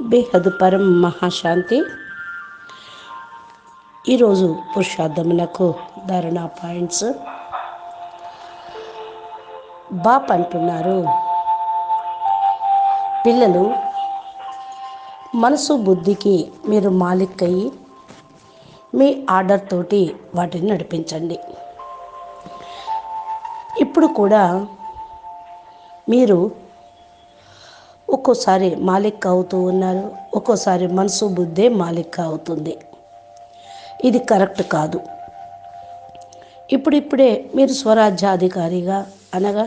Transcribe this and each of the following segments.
బేహద్ పరం మహాశాంతి. ఈరోజు పురుషార్థమునకు ధారణ పాయింట్స్. బాప్ అంటున్నారు, పిల్లలు మనసు బుద్ధికి మీరు మాలిక్ అయ్యి మీ ఆర్డర్ తోటి వాటిని నడిపించండి. ఇప్పుడు కూడా మీరు ఒక్కోసారి మాలిక్ అవుతూ ఉన్నారు, ఒక్కోసారి మనసు బుద్ధే మాలిక్ అవుతుంది. ఇది కరెక్ట్ కాదు. ఇప్పుడిప్పుడే మీరు స్వరాజ్యాధికారిగా అనగా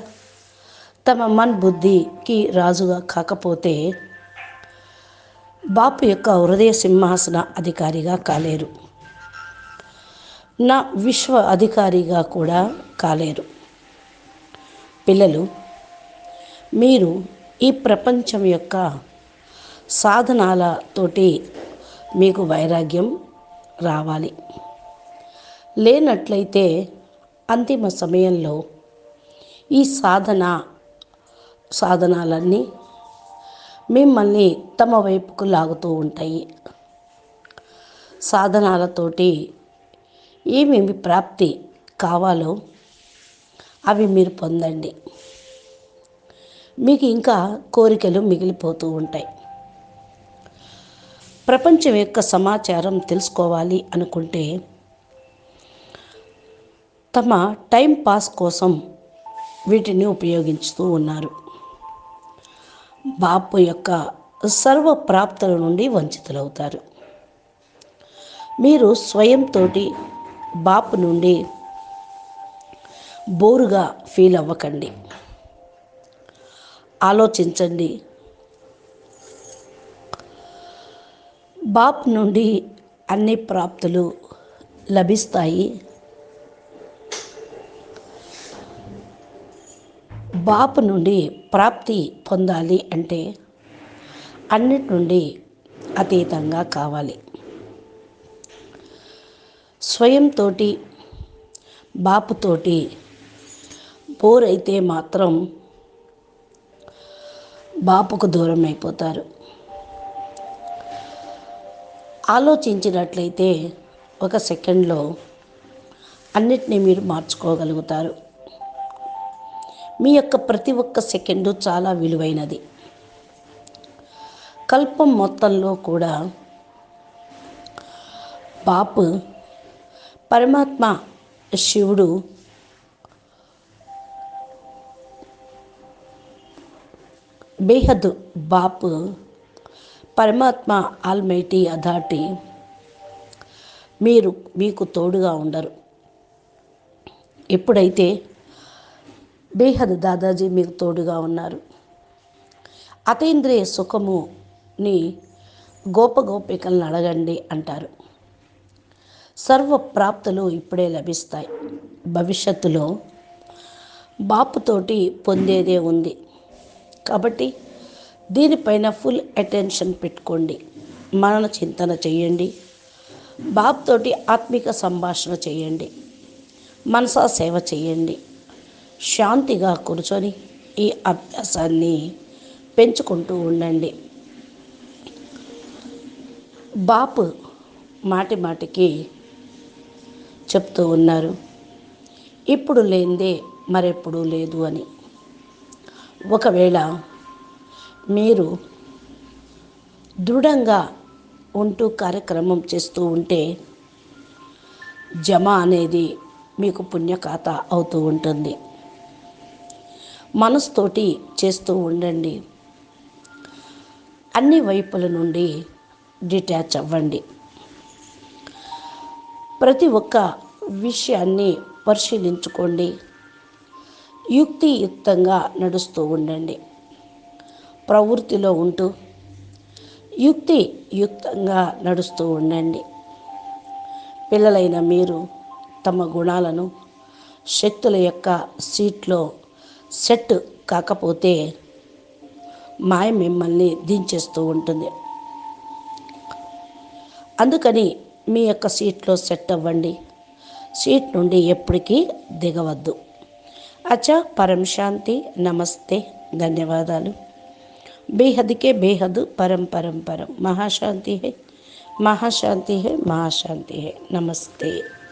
తమ మన్ బుద్ధికి రాజుగా కాకపోతే బాపు యొక్క హృదయ సింహాసన అధికారిగా కాలేరు, నా విశ్వ అధికారిగా కూడా కాలేరు. పిల్లలు, మీరు ఈ ప్రపంచం యొక్క సాధనాలతోటి మీకు వైరాగ్యం రావాలి. లేనట్లయితే అంతిమ సమయంలో ఈ సాధనాలన్నీ మిమ్మల్ని తమ వైపుకు లాగుతూ ఉంటాయి. సాధనాలతోటి ఏమేమి ప్రాప్తి కావాలో అవి మీరు పొందండి. మీకు ఇంకా కోరికలు మిగిలిపోతూ ఉంటాయి. ప్రపంచం యొక్క సమాచారం తెలుసుకోవాలి అనుకుంటే తమ టైం పాస్ కోసం వీటిని ఉపయోగించుతూ ఉన్నారు. బాపు యొక్క సర్వ ప్రాప్తుల నుండి వంచితులవుతారు. మీరు స్వయంతోటి బాపు నుండి బోరుగా ఫీల్ అవ్వకండి. ఆలోచించండి, బాప్ నుండి అన్ని ప్రాప్తులు లభిస్తాయి. బాపు నుండి ప్రాప్తి పొందాలి అంటే అన్నిటి నుండి అతీతంగా కావాలి. స్వయంతోటి బాపుతోటి బోర్ అయితే మాత్రం బాపుకు దూరం అయిపోతారు. ఆలోచించినట్లయితే ఒక సెకండ్లో అన్నిటినీ మీరు మార్చుకోగలుగుతారు. మీ యొక్క ప్రతి ఒక్క సెకండు చాలా విలువైనది. కల్పం మొత్తంలో కూడా బాపు పరమాత్మ శివుడు బేహద్ బాపు పరమాత్మ ఆల్మైటీ అథారిటీ మీకు తోడుగా ఉండరు. ఎప్పుడైతే బేహద్ దాదాజీ మీకు తోడుగా ఉన్నారు, అతీంద్రియ సుఖముని గోపగోపికలను అడగండి అంటారు. సర్వ ప్రాప్తులు ఇప్పుడే లభిస్తాయి. భవిష్యత్తులో బాపుతోటి పొందేదే ఉంది. కాబట్టి దీనిపైన ఫుల్ అటెన్షన్ పెట్టుకోండి. మనన చింతన చేయండి. బాపుతోటి ఆత్మిక సంభాషణ చేయండి. మనసా సేవ చేయండి. శాంతిగా కూర్చొని ఈ అభ్యాసాన్ని పెంచుకుంటూ ఉండండి. బాపు మాటి మాటికి చెప్తూ ఉన్నారు, ఇప్పుడు లేనిదే మరెప్పుడూ లేదు అని. ఒకవేళ మీరు దృఢంగా ఉంటూ కార్యక్రమం చేస్తూ ఉంటే జమ అనేది మీకు పుణ్యఖాత అవుతూ ఉంటుంది. మనసుతోటి చేస్తూ ఉండండి. అన్ని వైపుల నుండి డిటాచ్ అవ్వండి. ప్రతి ఒక్క విషయాన్ని పరిశీలించుకోండి. యుక్తియుక్తంగా నడుస్తూ ఉండండి. ప్రవృత్తిలో ఉంటూ యుక్తియుక్తంగా నడుస్తూ ఉండండి. పిల్లలైన మీరు తమ గుణాలను శక్తుల యొక్క సీట్లో సెట్ కాకపోతే మాయ మిమ్మల్ని దించేస్తూ ఉంటుంది. అందుకని మీ యొక్క సీట్లో సెట్ అవ్వండి. సీట్ నుండి ఎప్పటికీ దిగవద్దు. అచ్చా, పరం శాంతి. నమస్తే, ధన్యవాదాలు. बेहद के बेहद परम परम परम। महाशांति है, महाशांति है, महाशांति है। नमस्ते।